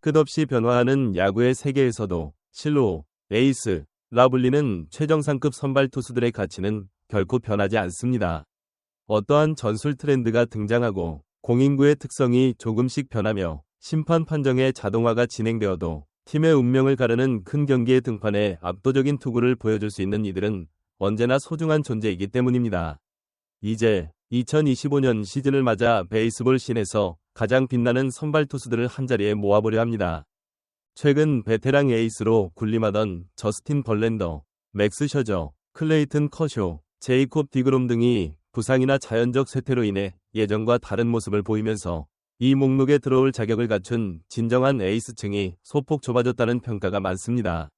끝없이 변화하는 야구의 세계에서도 실로, 에이스라 불리는 최정상급 선발 투수들의 가치는 결코 변하지 않습니다. 어떠한 전술 트렌드가 등장하고 공인구의 특성이 조금씩 변하며 심판 판정의 자동화가 진행되어도 팀의 운명을 가르는 큰 경기의 등판에 압도적인 투구를 보여줄 수 있는 이들은 언제나 소중한 존재이기 때문입니다. 이제 2025년 시즌을 맞아 베이스볼 씬에서 가장 빛나는 선발 투수들을 한자리에 모아보려 합니다. 최근 베테랑 에이스로 군림하던 저스틴 벌랜더, 맥스 셔저, 클레이튼 커쇼, 제이콥 디그롬 등이 부상이나 자연적 쇠퇴로 인해 예전과 다른 모습을 보이면서 이 목록에 들어올 자격을 갖춘 진정한 에이스층이 소폭 좁아졌다는 평가가 많습니다.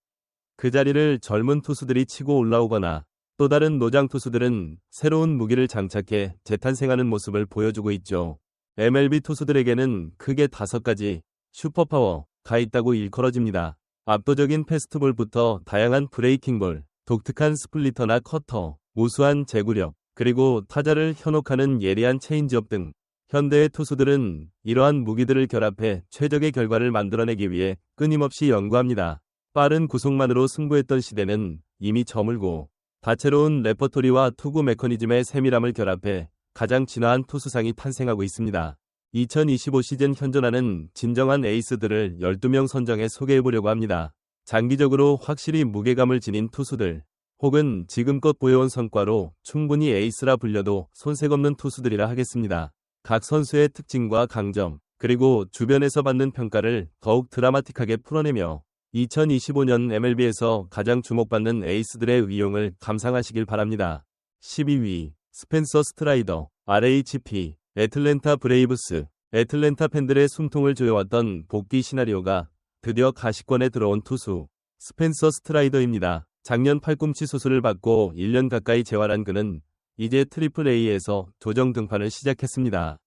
그 자리를 젊은 투수들이 치고 올라오거나 또 다른 노장 투수들은 새로운 무기를 장착해 재탄생하는 모습을 보여주고 있죠. MLB 투수들에게는 크게 5가지 슈퍼파워가 있다고 일컬어집니다. 압도적인 패스트볼부터 다양한 브레이킹볼, 독특한 스플리터나 커터, 우수한 제구력, 그리고 타자를 현혹하는 예리한 체인지업 등 현대의 투수들은 이러한 무기들을 결합해 최적의 결과를 만들어내기 위해 끊임없이 연구합니다. 빠른 구속만으로 승부했던 시대는 이미 저물고 다채로운 레퍼토리와 투구 메커니즘의 세밀함을 결합해 가장 진화한 투수상이 탄생하고 있습니다. 2025 시즌 현존하는 진정한 에이스들을 12명 선정해 소개해보려고 합니다. 장기적으로 확실히 무게감을 지닌 투수들, 혹은 지금껏 보여온 성과로 충분히 에이스라 불려도 손색 없는 투수들이라 하겠습니다. 각 선수의 특징과 강점, 그리고 주변에서 받는 평가를 더욱 드라마틱하게 풀어내며 2025년 MLB에서 가장 주목받는 에이스들의 위용을 감상하시길 바랍니다. 12위, 스펜서 스트라이더, RHP, 애틀랜타 브레이브스. 애틀랜타 팬들의 숨통을 조여왔던 복귀 시나리오가 드디어 가시권에 들어온 투수, 스펜서 스트라이더입니다. 작년 팔꿈치 수술을 받고 1년 가까이 재활한 그는 이제 AAA에서 조정 등판을 시작했습니다.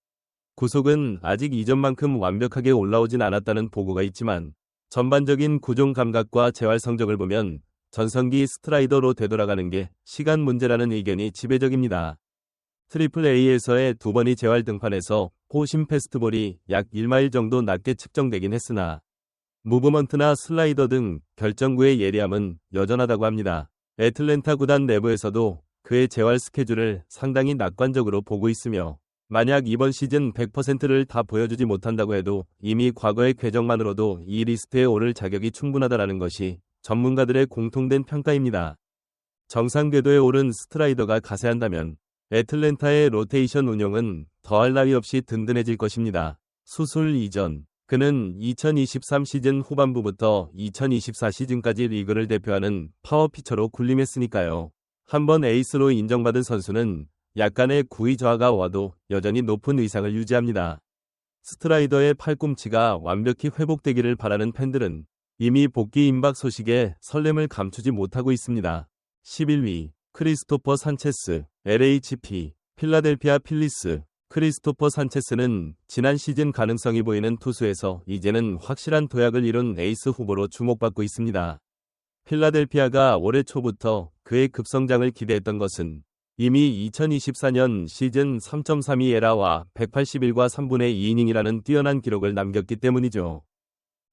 구속은 아직 이전만큼 완벽하게 올라오진 않았다는 보고가 있지만 전반적인 구종 감각과 재활 성적을 보면 전성기 스트라이더로 되돌아가는 게 시간 문제라는 의견이 지배적입니다. AAA에서의 2번이 재활 등판에서 포심 패스트볼이 약 1마일 정도 낮게 측정되긴 했으나 무브먼트나 슬라이더 등 결정구의 예리함은 여전하다고 합니다. 애틀랜타 구단 내부에서도 그의 재활 스케줄을 상당히 낙관적으로 보고 있으며 만약 이번 시즌 100%를 다 보여주지 못한다고 해도 이미 과거의 궤적만으로도 이 리스트에 오를 자격이 충분하다라는 것이 전문가들의 공통된 평가입니다. 정상 궤도에 오른 스트라이더가 가세한다면 애틀랜타의 로테이션 운영은 더할 나위 없이 든든해질 것입니다. 수술 이전 그는 2023 시즌 후반부부터 2024 시즌까지 리그를 대표하는 파워 피처로 군림했으니까요. 한번 에이스로 인정받은 선수는 약간의 구위 저하가 와도 여전히 높은 의상을 유지합니다. 스트라이더의 팔꿈치가 완벽히 회복되기를 바라는 팬들은 이미 복귀 임박 소식에 설렘을 감추지 못하고 있습니다. 11위, 크리스토퍼 산체스, LHP, 필라델피아 필리스. 크리스토퍼 산체스는 지난 시즌 가능성이 보이는 투수에서 이제는 확실한 도약을 이룬 에이스 후보로 주목받고 있습니다. 필라델피아가 올해 초부터 그의 급성장을 기대했던 것은 이미 2024년 시즌 3.32 에라와 181과 3분의 2이닝이라는 뛰어난 기록을 남겼기 때문이죠.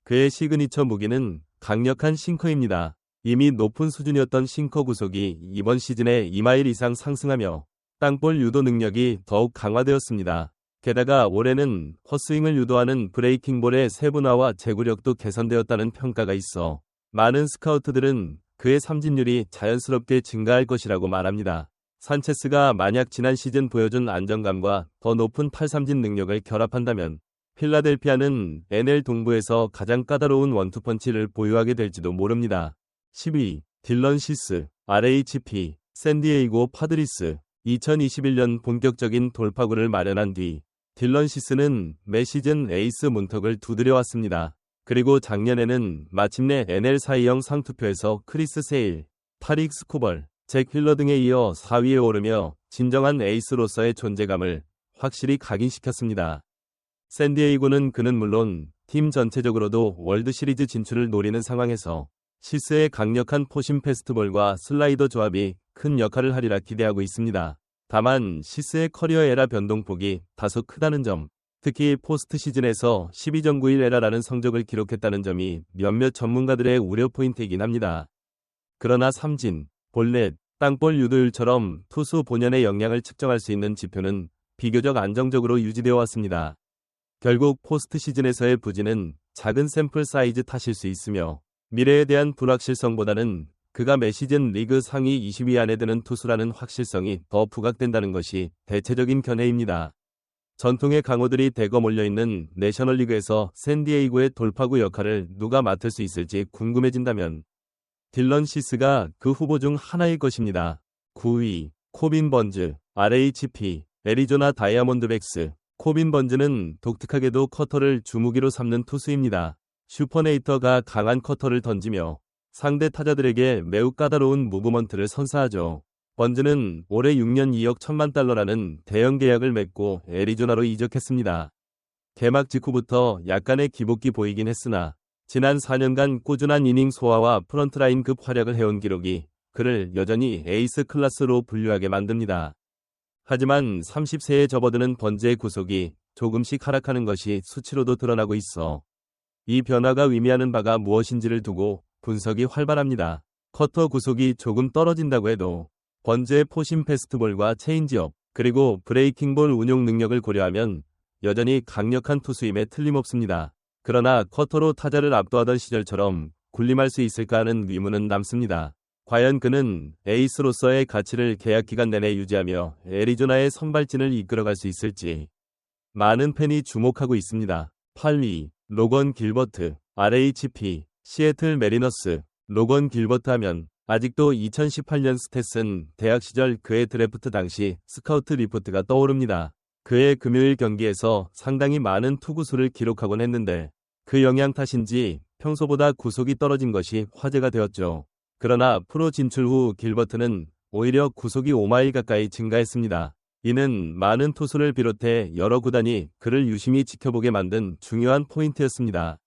그의 시그니처 무기는 강력한 싱커입니다. 이미 높은 수준이었던 싱커 구속이 이번 시즌에 2마일 이상 상승하며 땅볼 유도 능력이 더욱 강화되었습니다. 게다가 올해는 헛스윙을 유도하는 브레이킹볼의 세분화와 제구력도 개선되었다는 평가가 있어 많은 스카우트들은 그의 삼진율이 자연스럽게 증가할 것이라고 말합니다. 산체스가 만약 지난 시즌 보여준 안정감과 더 높은 탈삼진 능력을 결합한다면 필라델피아는 NL 동부에서 가장 까다로운 원투펀치를 보유하게 될지도 모릅니다. 12위, 딜런 시스, RHP, 샌디에이고 파드리스. 2021년 본격적인 돌파구를 마련한 뒤 딜런 시스는 매 시즌 에이스 문턱을 두드려왔습니다. 그리고 작년에는 마침내 NL 사이영 상투표에서 크리스 세일, 타릭 스쿠벌, 잭 휠러 등에 이어 4위에 오르며 진정한 에이스로서의 존재감을 확실히 각인시켰습니다. 샌디에이고는 그는 물론 팀 전체적으로도 월드시리즈 진출을 노리는 상황에서 시스의 강력한 포심 패스트볼과 슬라이더 조합이 큰 역할을 하리라 기대하고 있습니다. 다만 시스의 커리어 에라 변동폭이 다소 크다는 점, 특히 포스트 시즌에서 12전 9일 에라라는 성적을 기록했다는 점이 몇몇 전문가들의 우려 포인트이긴 합니다. 그러나 삼진, 볼넷, 땅볼 유도율처럼 투수 본연의 역량을 측정할 수 있는 지표는 비교적 안정적으로 유지되어 왔습니다. 결국 포스트 시즌에서의 부진은 작은 샘플 사이즈 탓일 수 있으며 미래에 대한 불확실성보다는 그가 매 시즌 리그 상위 20위 안에 드는 투수라는 확실성이 더 부각된다는 것이 대체적인 견해입니다. 전통의 강호들이 대거 몰려있는 내셔널리그에서 샌디에이고의 돌파구 역할을 누가 맡을 수 있을지 궁금해진다면 딜런 시스가 그 후보 중 하나일 것입니다. 9위 코빈 번즈, RHP, 애리조나 다이아몬드백스. 코빈 번즈는 독특하게도 커터를 주무기로 삼는 투수입니다. 슈퍼네이터가 강한 커터를 던지며 상대 타자들에게 매우 까다로운 무브먼트를 선사하죠. 번즈는 올해 6년 2억 1천만 달러라는 대형 계약을 맺고 애리조나로 이적했습니다. 개막 직후부터 약간의 기복기 보이긴 했으나 지난 4년간 꾸준한 이닝 소화와 프런트라인급 활약을 해온 기록이 그를 여전히 에이스 클래스로 분류하게 만듭니다. 하지만 30세에 접어드는 번즈의 구속이 조금씩 하락하는 것이 수치로도 드러나고 있어 이 변화가 의미하는 바가 무엇인지를 두고 분석이 활발합니다. 커터 구속이 조금 떨어진다고 해도 번즈의 포심 패스트볼과 체인지업 그리고 브레이킹볼 운용 능력을 고려하면 여전히 강력한 투수임에 틀림없습니다. 그러나 커터로 타자를 압도하던 시절처럼 군림할 수 있을까 하는 의문은 남습니다. 과연 그는 에이스로서의 가치를 계약 기간 내내 유지하며 애리조나의 선발진을 이끌어갈 수 있을지 많은 팬이 주목하고 있습니다. 8위 로건 길버트, RHP, 시애틀 메리너스. 로건 길버트 하면 아직도 2018년 스탯은 대학 시절 그의 드래프트 당시 스카우트 리포트가 떠오릅니다. 그의 금요일 경기에서 상당히 많은 투구수를 기록하곤 했는데 그 영향 탓인지 평소보다 구속이 떨어진 것이 화제가 되었죠. 그러나 프로 진출 후 길버트는 오히려 구속이 5마일 가까이 증가했습니다. 이는 많은 투수를 비롯해 여러 구단이 그를 유심히 지켜보게 만든 중요한 포인트였습니다.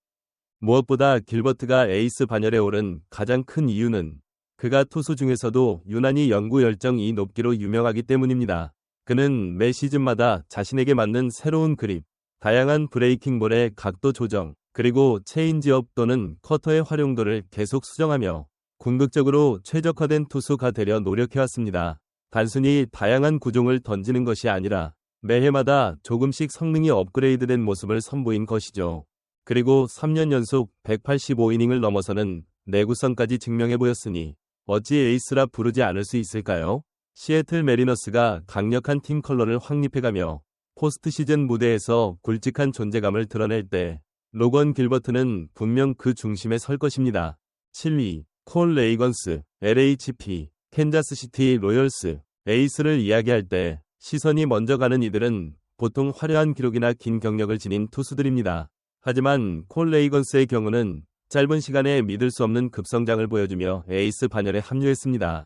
무엇보다 길버트가 에이스 반열에 오른 가장 큰 이유는 그가 투수 중에서도 유난히 연구 열정이 높기로 유명하기 때문입니다. 그는 매 시즌마다 자신에게 맞는 새로운 그립, 다양한 브레이킹볼의 각도 조정, 그리고 체인지업 또는 커터의 활용도를 계속 수정하며 궁극적으로 최적화된 투수가 되려 노력해왔습니다. 단순히 다양한 구종을 던지는 것이 아니라 매해마다 조금씩 성능이 업그레이드된 모습을 선보인 것이죠. 그리고 3년 연속 185이닝을 넘어서는 내구성까지 증명해 보였으니 어찌 에이스라 부르지 않을 수 있을까요? 시애틀 메리너스가 강력한 팀 컬러를 확립해가며 포스트 시즌 무대에서 굵직한 존재감을 드러낼 때 로건 길버트는 분명 그 중심에 설 것입니다. 7위 콜 레이건스, LHP, 캔자스시티 로열스. 에이스를 이야기할 때 시선이 먼저 가는 이들은 보통 화려한 기록이나 긴 경력을 지닌 투수들입니다. 하지만 콜 레이건스의 경우는 짧은 시간에 믿을 수 없는 급성장을 보여주며 에이스 반열에 합류했습니다.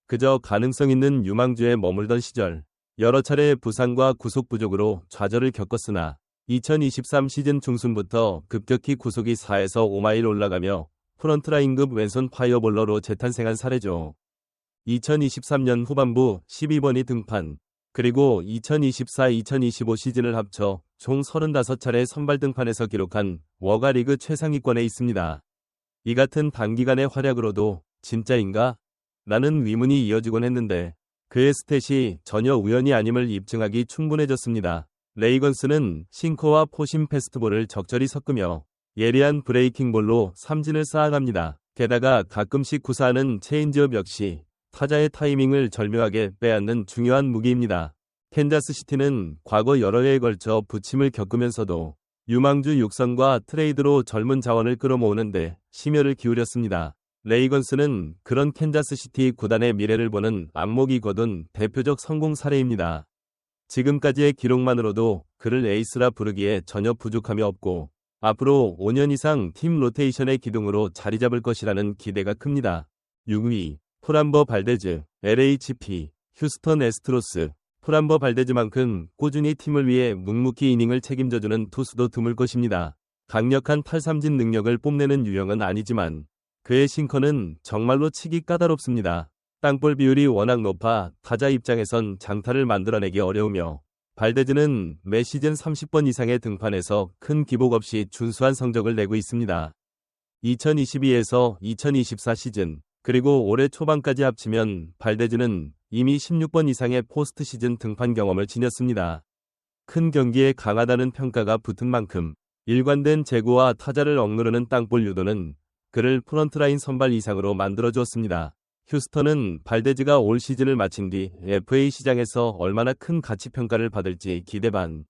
그저 가능성 있는 유망주에 머물던 시절 여러 차례 부상과 구속 부족으로 좌절을 겪었으나 2023 시즌 중순부터 급격히 구속이 4에서 5마일 올라가며 프런트라인급 왼손 파이어볼러로 재탄생한 사례죠. 2023년 후반부 12번이 등판, 그리고 2024-2025 시즌을 합쳐 총 35차례 선발 등판에서 기록한 워가 리그 최상위권에 있습니다. 이 같은 단기간의 활약으로도 진짜인가? 라는 의문이 이어지곤 했는데 그의 스탯이 전혀 우연이 아님을 입증하기 충분해졌습니다. 레이건스는 싱커와 포심 패스트볼을 적절히 섞으며 예리한 브레이킹볼로 삼진을 쌓아갑니다. 게다가 가끔씩 구사하는 체인지업 역시 타자의 타이밍을 절묘하게 빼앗는 중요한 무기입니다. 캔자스시티는 과거 여러 해에 걸쳐 부침을 겪으면서도 유망주 육성과 트레이드로 젊은 자원을 끌어모으는데 심혈을 기울였습니다. 레이건스는 그런 캔자스시티 구단의 미래를 보는 안목이 거둔 대표적 성공 사례입니다. 지금까지의 기록만으로도 그를 에이스라 부르기에 전혀 부족함이 없고 앞으로 5년 이상 팀 로테이션의 기둥으로 자리 잡을 것이라는 기대가 큽니다. 6위 프람버 발데즈, LHP, 휴스턴 애스트로스. 프람버 발데즈만큼 꾸준히 팀을 위해 묵묵히 이닝을 책임져주는 투수도 드물 것입니다. 강력한 탈삼진 능력을 뽐내는 유형은 아니지만 그의 싱커는 정말로 치기 까다롭습니다. 땅볼 비율이 워낙 높아 타자 입장에선 장타를 만들어내기 어려우며 발데즈는 매 시즌 30번 이상의 등판에서 큰 기복 없이 준수한 성적을 내고 있습니다. 2022에서 2024 시즌, 그리고 올해 초반까지 합치면 발데즈는 이미 16번 이상의 포스트 시즌 등판 경험을 지녔습니다. 큰 경기에 강하다는 평가가 붙은 만큼 일관된 제구와 타자를 억누르는 땅볼 유도는 그를 프런트라인 선발 이상으로 만들어주었습니다. 휴스턴은 발데즈가 올 시즌을 마친 뒤 FA 시장에서 얼마나 큰 가치 평가를 받을지 기대 반,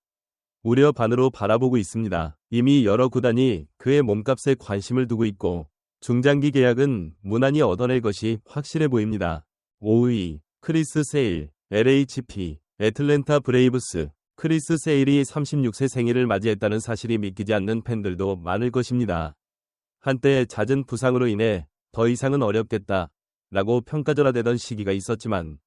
우려 반으로 바라보고 있습니다. 이미 여러 구단이 그의 몸값에 관심을 두고 있고 중장기 계약은 무난히 얻어낼 것이 확실해 보입니다. 5위, 크리스 세일, LHP, 애틀랜타 브레이브스. 크리스 세일이 36세 생일을 맞이했다는 사실이 믿기지 않는 팬들도 많을 것입니다. 한때 잦은 부상으로 인해 더 이상은 어렵겠다 라고 평가절하되던 시기가 있었지만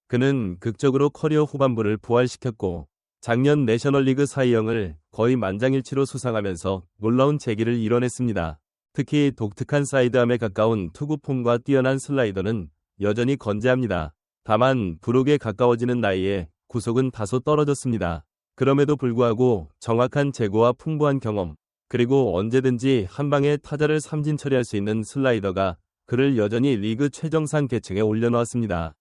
그는 극적으로 커리어 후반부를 부활시켰고 작년 내셔널리그 사이영을 거의 만장일치로 수상하면서 놀라운 재기를 이뤄냈습니다. 특히 독특한 사이드암에 가까운 투구 폼과 뛰어난 슬라이더는 여전히 건재합니다. 다만 부록에 가까워지는 나이에 구속은 다소 떨어졌습니다. 그럼에도 불구하고 정확한 제구와 풍부한 경험, 그리고 언제든지 한 방에 타자를 삼진 처리할 수 있는 슬라이더가 그를 여전히 리그 최정상 계층에 올려놓았습니다.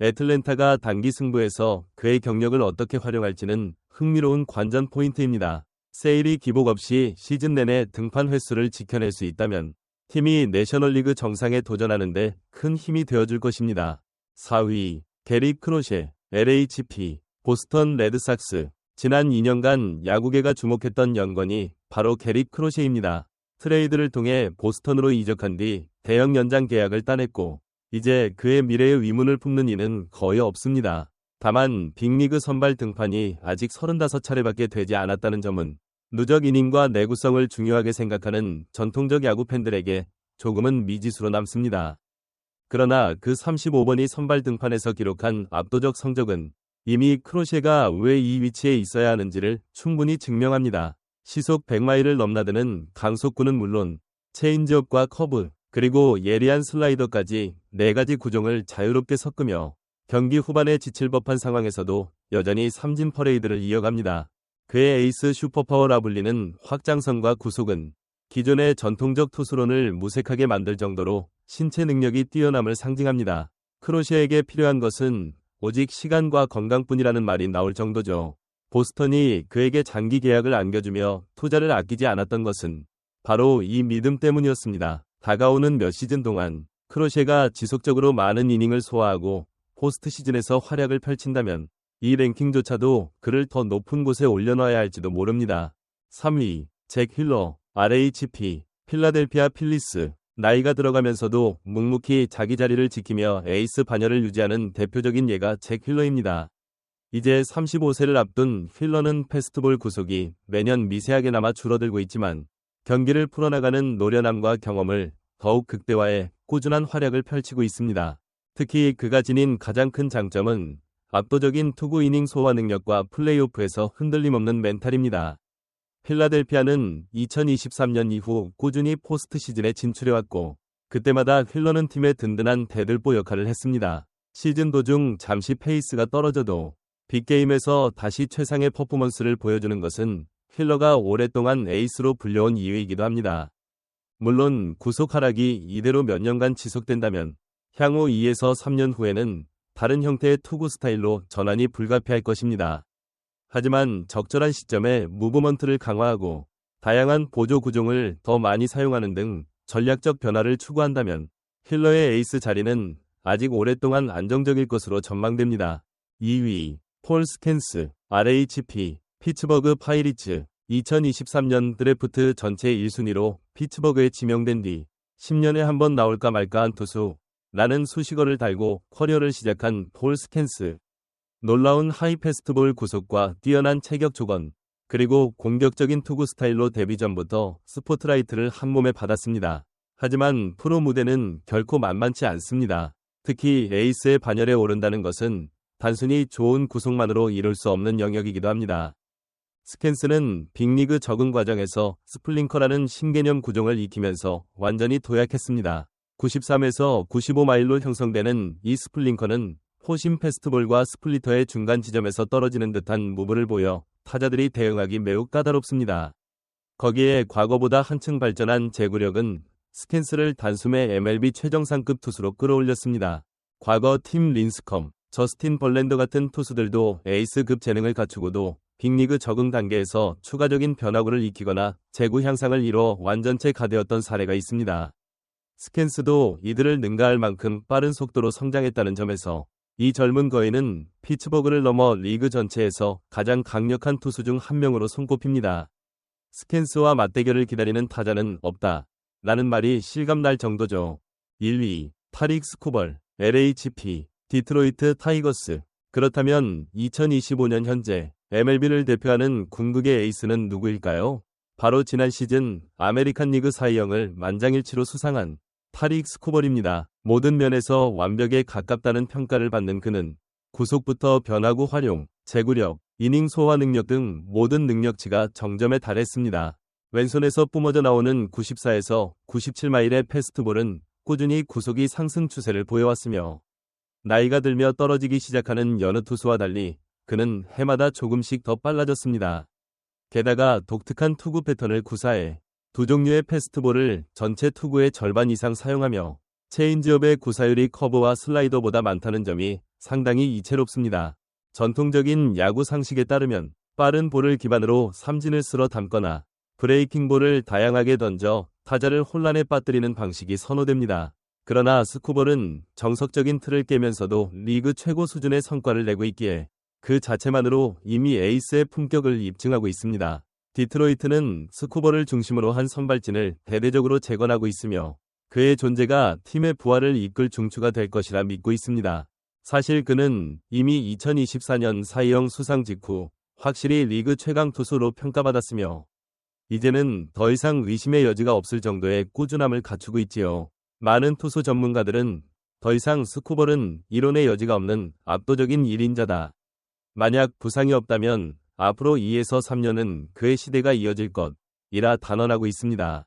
애틀랜타가 단기 승부에서 그의 경력을 어떻게 활용할지는 흥미로운 관전 포인트입니다. 세일이 기복 없이 시즌 내내 등판 횟수를 지켜낼 수 있다면 팀이 내셔널리그 정상에 도전하는데 큰 힘이 되어줄 것입니다. 4위, 게리 크로셰, LHP, 보스턴 레드삭스. 지난 2년간 야구계가 주목했던 연건이 바로 게리 크로셰입니다. 트레이드를 통해 보스턴으로 이적한 뒤 대형 연장 계약을 따냈고 이제 그의 미래의 위문을 품는 이는 거의 없습니다. 다만 빅리그 선발 등판이 아직 35차례밖에 되지 않았다는 점은 누적 이닝과 내구성을 중요하게 생각하는 전통적 야구 팬들에게 조금은 미지수로 남습니다. 그러나 그 35번이 선발 등판에서 기록한 압도적 성적은 이미 크로셰가 왜 이 위치에 있어야 하는지를 충분히 증명합니다. 시속 100마일을 넘나드는 강속구는 물론 체인지업과 커브, 그리고 예리한 슬라이더까지 4가지 구종을 자유롭게 섞으며 경기 후반에 지칠 법한 상황에서도 여전히 삼진 퍼레이드를 이어갑니다. 그의 에이스 슈퍼파워라 불리는 확장성과 구속은 기존의 전통적 투수론을 무색하게 만들 정도로 신체 능력이 뛰어남을 상징합니다. 크로셰에게 필요한 것은 오직 시간과 건강뿐이라는 말이 나올 정도죠. 보스턴이 그에게 장기 계약을 안겨주며 투자를 아끼지 않았던 것은 바로 이 믿음 때문이었습니다. 다가오는 몇 시즌 동안 크로셰가 지속적으로 많은 이닝을 소화하고 포스트 시즌에서 활약을 펼친다면 이 랭킹조차도 그를 더 높은 곳에 올려놔야 할지도 모릅니다. 3위, 잭 힐러, RHP, 필라델피아 필리스. 나이가 들어가면서도 묵묵히 자기 자리를 지키며 에이스 반열을 유지하는 대표적인 예가 잭 힐러입니다. 이제 35세를 앞둔 힐러는 패스트볼 구속이 매년 미세하게나마 줄어들고 있지만 경기를 풀어나가는 노련함과 경험을 더욱 극대화해 꾸준한 활약을 펼치고 있습니다. 특히 그가 지닌 가장 큰 장점은 압도적인 투구 이닝 소화 능력과 플레이오프에서 흔들림 없는 멘탈입니다. 필라델피아는 2023년 이후 꾸준히 포스트 시즌에 진출해왔고 그때마다 힐러는 팀의 든든한 대들보 역할을 했습니다. 시즌 도중 잠시 페이스가 떨어져도 빅게임에서 다시 최상의 퍼포먼스를 보여주는 것은 힐러가 오랫동안 에이스로 불려온 이유이기도 합니다. 물론 구속 하락이 이대로 몇 년간 지속된다면 향후 2에서 3년 후에는 다른 형태의 투구 스타일로 전환이 불가피할 것입니다. 하지만 적절한 시점에 무브먼트를 강화하고 다양한 보조 구종을 더 많이 사용하는 등 전략적 변화를 추구한다면 힐러의 에이스 자리는 아직 오랫동안 안정적일 것으로 전망됩니다. 2위, 폴 스캔스, RHP, 피츠버그 파이리츠. 2023년 드래프트 전체 1순위로 피츠버그에 지명된 뒤 10년에 한 번 나올까 말까한 투수 라는 수식어를 달고 커리어를 시작한 폴 스캔스. 놀라운 하이 패스트볼 구속과 뛰어난 체격 조건, 그리고 공격적인 투구 스타일로 데뷔 전부터 스포트라이트를 한몸에 받았습니다. 하지만 프로 무대는 결코 만만치 않습니다. 특히 에이스의 반열에 오른다는 것은 단순히 좋은 구속만으로 이룰 수 없는 영역이기도 합니다. 스캔스는 빅리그 적응 과정에서 스플링커라는 신개념 구종을 익히면서 완전히 도약했습니다. 93에서 95마일로 형성되는 이 스플링커는 포심 패스트볼과 스플리터의 중간 지점에서 떨어지는 듯한 무브를 보여 타자들이 대응하기 매우 까다롭습니다. 거기에 과거보다 한층 발전한 제구력은 스캔스를 단숨에 MLB 최정상급 투수로 끌어올렸습니다. 과거 팀 린스컴, 저스틴 벌랜더 같은 투수들도 에이스급 재능을 갖추고도 빅리그 적응 단계에서 추가적인 변화구를 익히거나 제구 향상을 이뤄 완전체 가되었던 사례가 있습니다. 스캔스도 이들을 능가할 만큼 빠른 속도로 성장했다는 점에서 이 젊은 거인은 피츠버그를 넘어 리그 전체에서 가장 강력한 투수 중 한 명으로 손꼽힙니다. 스캔스와 맞대결을 기다리는 타자는 없다 라는 말이 실감날 정도죠. 1위, 타릭 스쿠벌, LHP, 디트로이트 타이거스. 그렇다면 2025년 현재 MLB를 대표하는 궁극의 에이스는 누구일까요? 바로 지난 시즌 아메리칸 리그 사이영을 만장일치로 수상한 타릭 스쿠벌입니다. 모든 면에서 완벽에 가깝다는 평가를 받는 그는 구속부터 변화구 활용, 제구력, 이닝 소화 능력 등 모든 능력치가 정점에 달했습니다. 왼손에서 뿜어져 나오는 94에서 97마일의 패스트볼은 꾸준히 구속이 상승 추세를 보여왔으며 나이가 들며 떨어지기 시작하는 여느 투수와 달리 그는 해마다 조금씩 더 빨라졌습니다. 게다가 독특한 투구 패턴을 구사해 두 종류의 패스트볼을 전체 투구의 절반 이상 사용하며 체인지업의 구사율이 커브와 슬라이더보다 많다는 점이 상당히 이채롭습니다. 전통적인 야구 상식에 따르면 빠른 볼을 기반으로 삼진을 쓸어 담거나 브레이킹 볼을 다양하게 던져 타자를 혼란에 빠뜨리는 방식이 선호됩니다. 그러나 스쿠벌은 정석적인 틀을 깨면서도 리그 최고 수준의 성과를 내고 있기에 그 자체만으로 이미 에이스의 품격을 입증하고 있습니다. 디트로이트는 스쿠벌을 중심으로 한 선발진을 대대적으로 재건하고 있으며 그의 존재가 팀의 부활을 이끌 중추가 될 것이라 믿고 있습니다. 사실 그는 이미 2024년 사이영 수상 직후 확실히 리그 최강 투수로 평가받았으며 이제는 더 이상 의심의 여지가 없을 정도의 꾸준함을 갖추고 있지요. 많은 투수 전문가들은 더 이상 스쿠벌은 이론의 여지가 없는 압도적인 1인자다. 만약 부상이 없다면 앞으로 2에서 3년은 그의 시대가 이어질 것이라 단언하고 있습니다.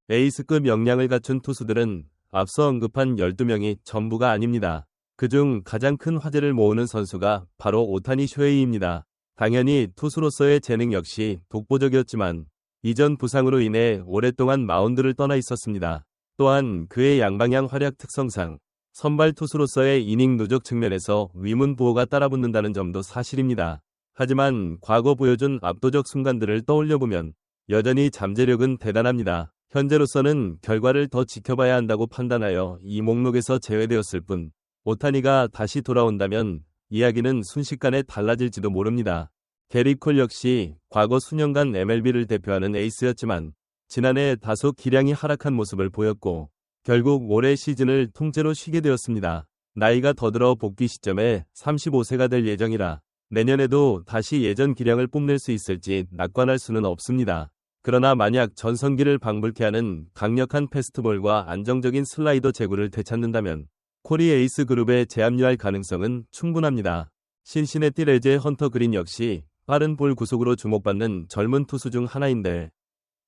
에이스급 역량을 갖춘 투수들은 앞서 언급한 12명이 전부가 아닙니다. 그중 가장 큰 화제를 모으는 선수가 바로 오타니 쇼헤이입니다. 당연히 투수로서의 재능 역시 독보적이었지만 이전 부상으로 인해 오랫동안 마운드를 떠나 있었습니다. 또한 그의 양방향 활약 특성상 선발 투수로서의 이닝 누적 측면에서 위문 보호가 따라붙는다는 점도 사실입니다. 하지만 과거 보여준 압도적 순간들을 떠올려보면 여전히 잠재력은 대단합니다. 현재로서는 결과를 더 지켜봐야 한다고 판단하여 이 목록에서 제외되었을 뿐 오타니가 다시 돌아온다면 이야기는 순식간에 달라질지도 모릅니다. 게리 콜 역시 과거 수년간 MLB를 대표하는 에이스였지만 지난해 다소 기량이 하락한 모습을 보였고 결국 올해 시즌을 통째로 쉬게 되었습니다. 나이가 더 들어 복귀 시점에 35세가 될 예정이라 내년에도 다시 예전 기량을 뽐낼 수 있을지 낙관할 수는 없습니다. 그러나 만약 전성기를 방불케 하는 강력한 패스트볼과 안정적인 슬라이더 제구를 되찾는다면 콜이 에이스 그룹에 재합류할 가능성은 충분합니다. 신시내티 레즈의 헌터 그린 역시 빠른 볼 구속으로 주목받는 젊은 투수 중 하나인데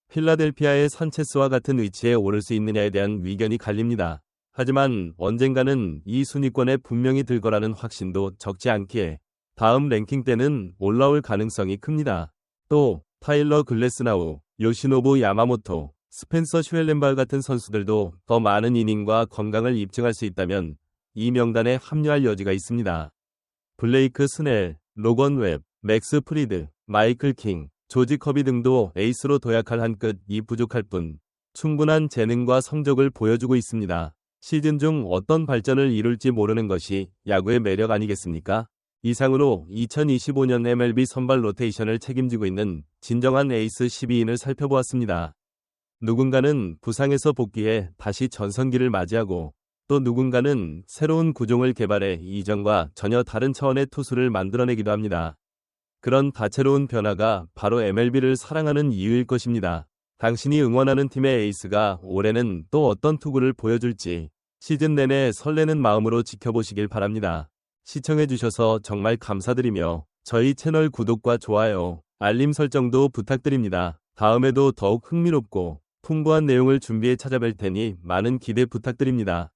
필라델피아의 산체스와 같은 위치에 오를 수 있느냐에 대한 의견이 갈립니다. 하지만 언젠가는 이 순위권에 분명히 들 거라는 확신도 적지 않기에 다음 랭킹 때는 올라올 가능성이 큽니다. 또 타일러 글래스나우, 요시노부 야마모토, 스펜서 슈엘렌발 같은 선수들도 더 많은 이닝과 건강을 입증할 수 있다면 이 명단에 합류할 여지가 있습니다. 블레이크 스넬, 로건 웹, 맥스 프리드, 마이클 킹, 조지 커비 등도 에이스로 도약할 한끗이 부족할 뿐 충분한 재능과 성적을 보여주고 있습니다. 시즌 중 어떤 발전을 이룰지 모르는 것이 야구의 매력 아니겠습니까? 이상으로 2025년 MLB 선발 로테이션을 책임지고 있는 진정한 에이스 12인을 살펴보았습니다. 누군가는 부상에서 복귀해 다시 전성기를 맞이하고 또 누군가는 새로운 구종을 개발해 이전과 전혀 다른 차원의 투수를 만들어내기도 합니다. 그런 다채로운 변화가 바로 MLB를 사랑하는 이유일 것입니다. 당신이 응원하는 팀의 에이스가 올해는 또 어떤 투구를 보여줄지 시즌 내내 설레는 마음으로 지켜보시길 바랍니다. 시청해주셔서 정말 감사드리며 저희 채널 구독과 좋아요, 알림 설정도 부탁드립니다. 다음에도 더욱 흥미롭고 풍부한 내용을 준비해 찾아뵐 테니 많은 기대 부탁드립니다.